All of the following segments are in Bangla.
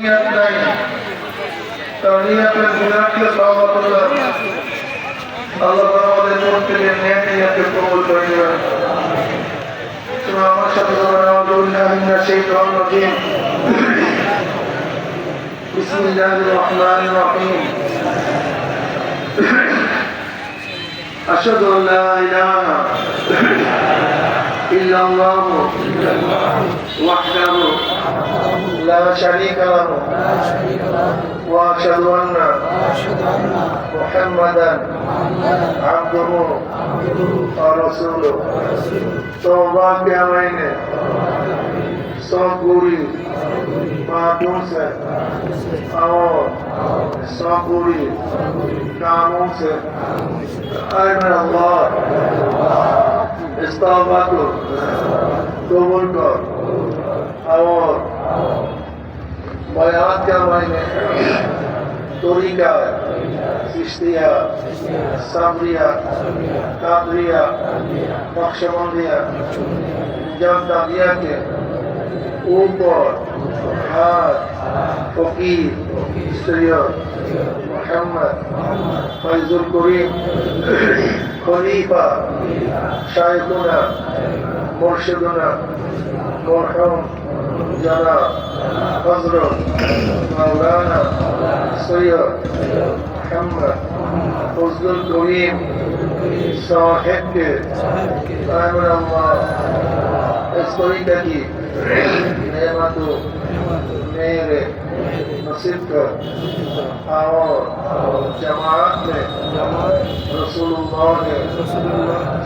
নিয়ত নাই, তো নিয়তের গুনাহকে তওবা করলাম। আল্লাহ আমাদের প্রত্যেকের নেক নিয়তকে কবুল করে নেবেন। তোমরা আমার সাথে বলো, আউযু বিল্লাহি মিনাশ শাইতানির রাজীম। বিসমিল্লাহির রহমানির রহিম। আশহাদু আল্লা ইলাহা ইল্লাল্লাহু ওয়াহদাহু লা শারীকা লাহু ওয়া আশহাদু আন্না মুহাম্মাদান আবদুহু ওয়া রাসূলুহু। तौबा के महीने सब बुरी बातों से और सब बुरी कामों से ऐ मेरे अल्लाह इस तौबा को कबूल कर। और बयात के महीने तरीका चिश्तिया साबरिया कादरिया नक्शबंदिया जामदारिया के ऊपर हाथ फकीर सैयद मोहम्मद फैजुल करीम खलीफा शाइखुना मुर्शिदुना मरहूम जनाब हजरत मौलाना सैयद मोहम्मद फैजुल करीम साहिब के इस तरीके की नेमतों मेरे नसीब कर। और जमात में रसूलुल्लाह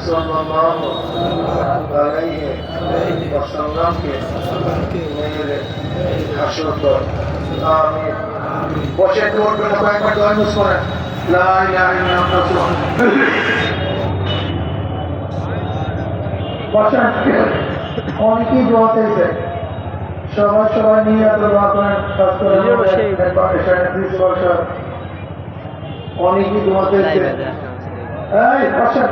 सल्लल्लाहु अलैहि वसल्लम के मेरे हश्र कर। आमीन। বসে করবেন কয়েকবার দোয়া মুস করেন। লা ইলাহা ইল্লাল্লাহ। বসেন। অনেকেই দোয়া চাইছে, সবাই নিয়ে দোয়া করেন। কাজ করেন অনেকেই দোয়া চাইছে। এই বসেন।